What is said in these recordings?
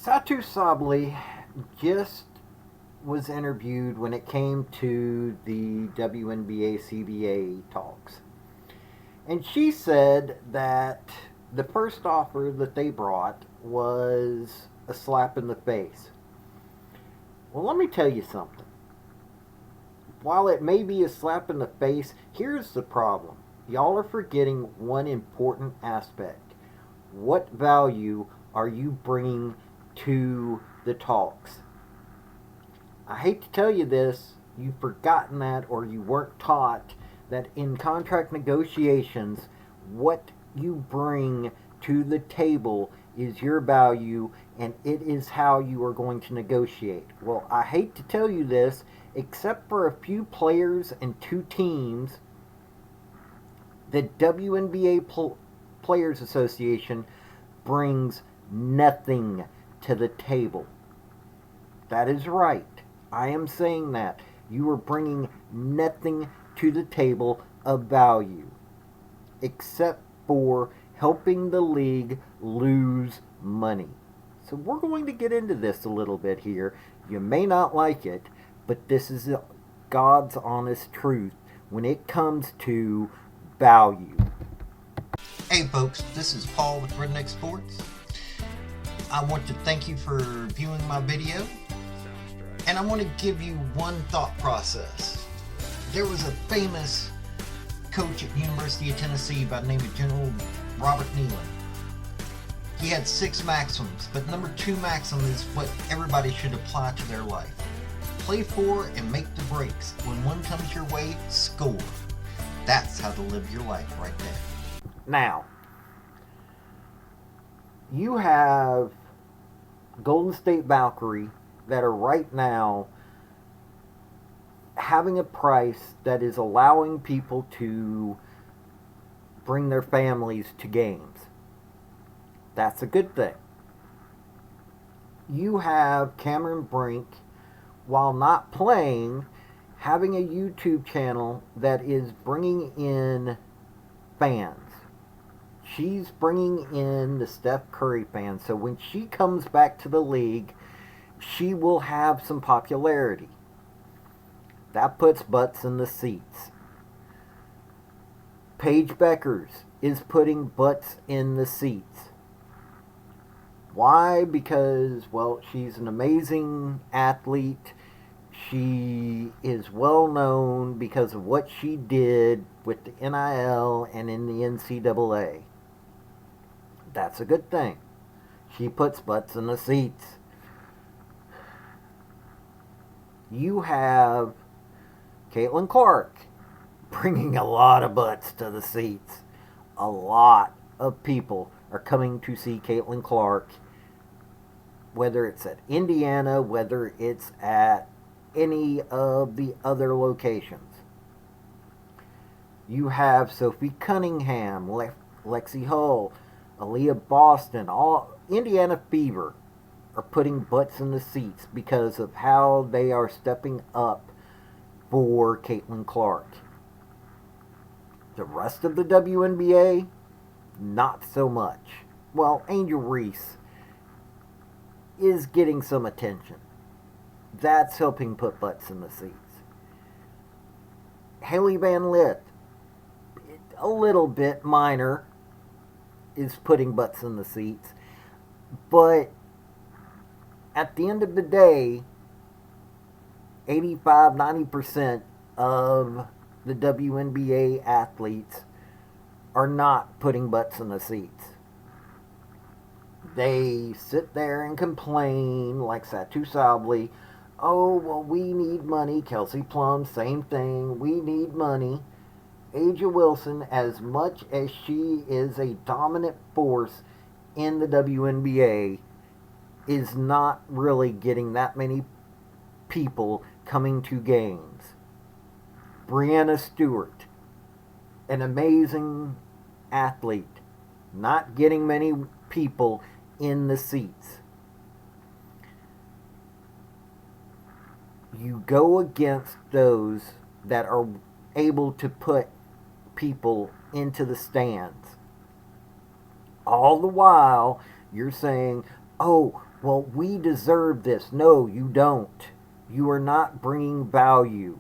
Satu Sabli just was interviewed when it came to the WNBA CBA talks. And she said that the first offer that they brought was a slap in the face. Well, let me tell you something. While it may be a slap in the face, here's the problem. Y'all are forgetting one important aspect. What value are you bringing to the talks? I hate to tell you this, you've forgotten that, or you weren't taught that in contract negotiations, what you bring to the table is your value, and it is how you are going to negotiate. Well, I hate to tell you this, except for a few players and two teams, the WNBA Players Association brings nothing to the table. That is right. I am saying that. You are bringing nothing to the table of value, except for helping the league lose money. So we're going to get into this a little bit here. You may not like it, but this is God's honest truth when it comes to value. Hey folks, this is Paul with Redneck Sports. I want to thank you for viewing my video, and I want to give you one thought process. There was a famous coach at University of Tennessee by the name of General Robert Nealon. He had 6 maxims, but number 2 maxim is what everybody should apply to their life. Play for and make the breaks. When one comes your way, score. That's how to live your life right there. Now, you have Golden State Valkyrie that are right now having a price that is allowing people to bring their families to games. That's a good thing. You have Cameron Brink, while not playing, having a YouTube channel that is bringing in fans. She's bringing in the Steph Curry fans. So when she comes back to the league, she will have some popularity. That puts butts in the seats. Paige Beckers is putting butts in the seats. Why? Because, well, she's an amazing athlete. She is well known because of what she did with the NIL and in the NCAA. That's a good thing. She puts butts in the seats. You have Caitlin Clark bringing a lot of butts to the seats. A lot of people are coming to see Caitlin Clark, whether it's at Indiana, whether it's at any of the other locations. You have Sophie Cunningham, Lexi Hull, Aaliyah Boston, all Indiana Fever are putting butts in the seats because of how they are stepping up for Caitlin Clark. The rest of the WNBA, not so much. Well, Angel Reese is getting some attention. That's helping put butts in the seats. Haley Van Lith, a little bit minor, is putting butts in the seats. But at the end of the day, 85-90% of the WNBA athletes are not putting butts in the seats. They sit there and complain like Satu Sabli. Oh, well, we need money. Kelsey Plum, same thing. We need money. Aja Wilson, as much as she is a dominant force in the WNBA, is not really getting that many people coming to games. Brianna Stewart, an amazing athlete, not getting many people in the seats. You go against those that are able to put people into the stands. All the while, you're saying, oh, Well, we deserve this. No, you don't. You are not bringing value.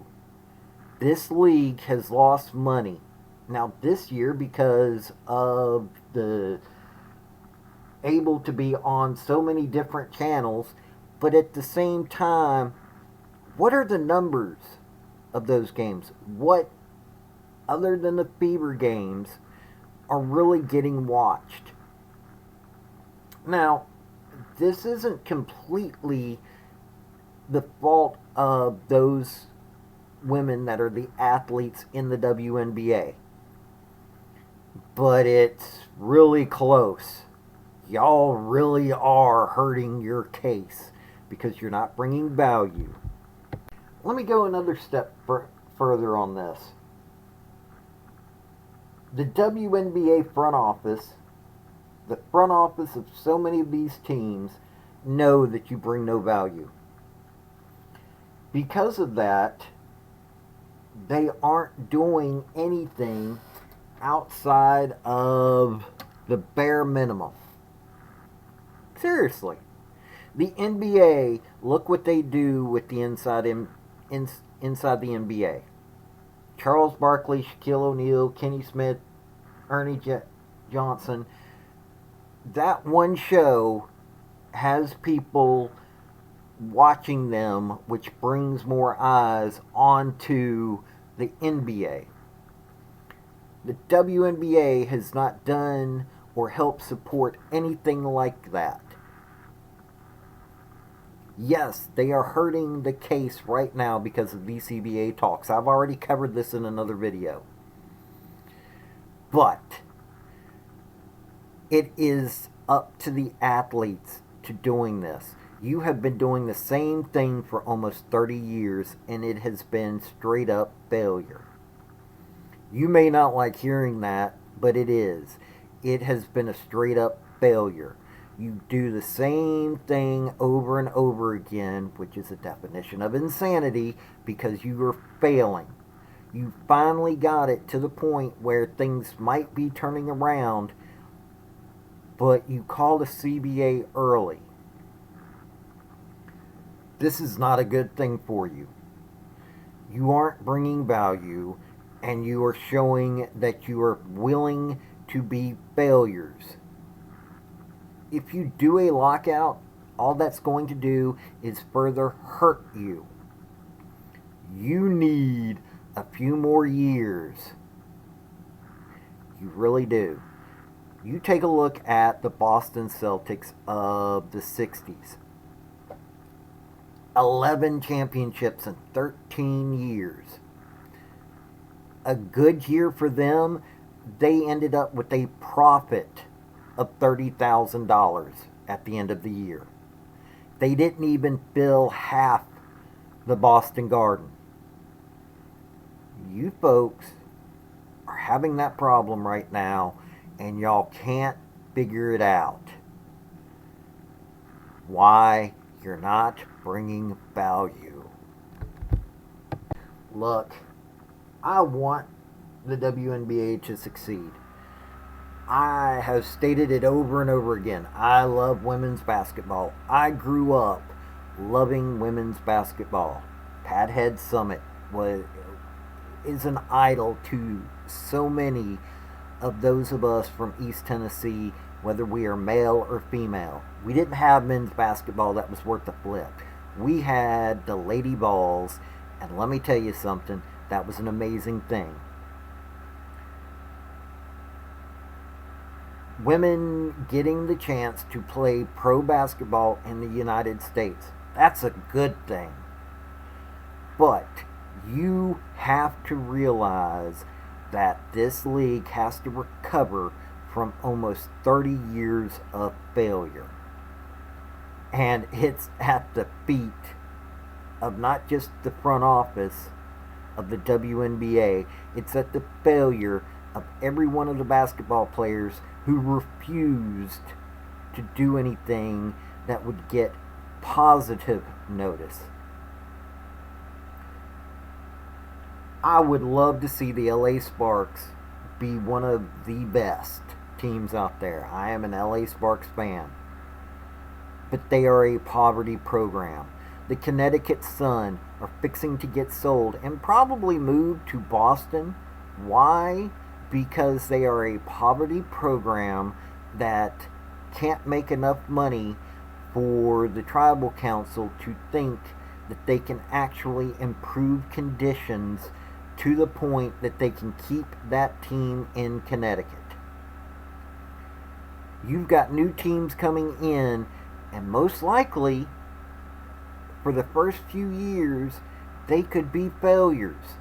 This league has lost money. Now, this year, because of the able to be on so many different channels, but at the same time, what are the numbers of those games? What, other than the fever games, are really getting watched? Now, this isn't completely the fault of those women that are the athletes in the WNBA, but it's really close. Y'all really are hurting your case because you're not bringing value. Let me go another step further on this. The WNBA front office, the front office of so many of these teams, know that you bring no value. Because of that, they aren't doing anything outside of the bare minimum. Seriously. The NBA, look what they do with the inside the NBA. Charles Barkley, Shaquille O'Neal, Kenny Smith, Ernie Johnson. That one show has people watching them, which brings more eyes onto the NBA. The WNBA has not done or helped support anything like that. Yes, they are hurting the case right now because of these CBA talks. I've already covered this in another video. But it is up to the athletes to doing this. You have been doing the same thing for almost 30 years, and it has been straight up failure. You may not like hearing that, but it is. It has been a straight up failure. You do the same thing over and over again, which is a definition of insanity, because you are failing. You finally got it to the point where things might be turning around, but you call the CBA early. This is not a good thing for you. You aren't bringing value, and you are showing that you are willing to be failures. If you do a lockout, all that's going to do is further hurt you. You need a few more years. You really do. You take a look at the Boston Celtics of the 60s. 11 championships in 13 years. A good year for them, they ended up with a profit of $30,000 at the end of the year. They didn't even fill half the Boston Garden. You folks are having that problem right now, and y'all can't figure it out. Why? You're not bringing value. Look, I want the WNBA to succeed. I have stated it over and over again. I love women's basketball. I grew up loving women's basketball. Pat Head Summit is an idol to so many of those of us from East Tennessee, whether we are male or female. We didn't have men's basketball that was worth a flip. We had the Lady Balls, and let me tell you something, that was an amazing thing. Women getting the chance to play pro basketball in the United States, that's a good thing. But you have to realize that this league has to recover from almost 30 years of failure. And it's at the feet of not just the front office of the WNBA, it's at the failure of every one of the basketball players who refused to do anything that would get positive notice. I would love to see the LA Sparks be one of the best teams out there. I am an LA Sparks fan. but they are a poverty program. The Connecticut Sun are fixing to get sold and probably moved to Boston. Why? Because they are a poverty program that can't make enough money for the tribal council to think that they can actually improve conditions to the point that they can keep that team in Connecticut. You've got new teams coming in, and most likely, for the first few years, they could be failures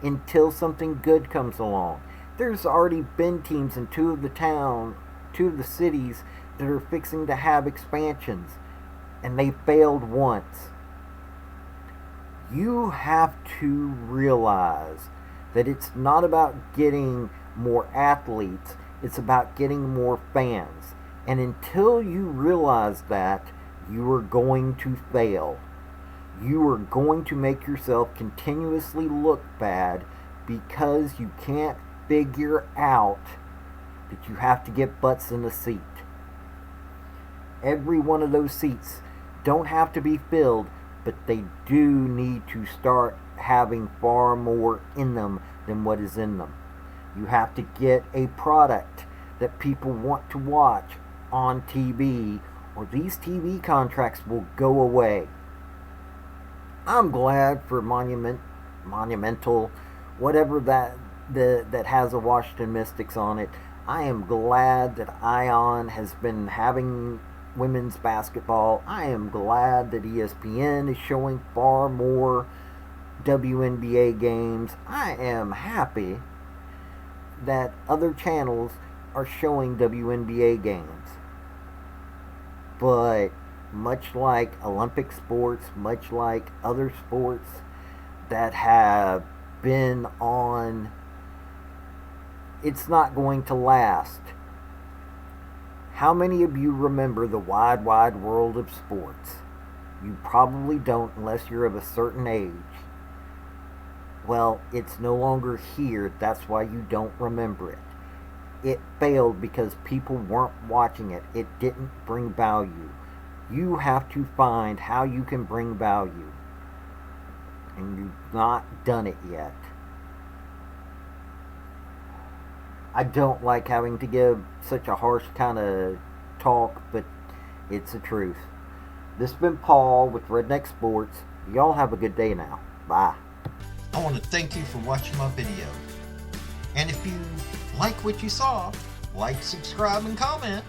until something good comes along. There's already been teams in two of the cities that are fixing to have expansions, and they failed once. You have to realize that it's not about getting more athletes, it's about getting more fans. And until you realize that, you are going to fail. You are going to make yourself continuously look bad because you can't figure out that you have to get butts in the seat. Every one of those seats don't have to be filled, but they do need to start having far more in them than what is in them. You have to get a product that people want to watch on TV, or these TV contracts will go away. I'm glad for Monumental, whatever that has a Washington Mystics on it. I am glad that Ion has been having women's basketball. I am glad that ESPN is showing far more WNBA games. I am happy that other channels are showing WNBA games. But much like Olympic sports, much like other sports that have been on, it's not going to last. How many of you remember the wide, wide world of sports? You probably don't unless you're of a certain age. Well, it's no longer here. That's why you don't remember it. It failed because people weren't watching it. It didn't bring value. You have to find how you can bring value. And you've not done it yet. I don't like having to give such a harsh kind of talk, but it's the truth. This has been Paul with Redneck Sports. Y'all have a good day now. Bye. I want to thank you for watching my video. And if you like what you saw, like, subscribe, and comment.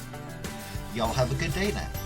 Y'all have a good day now.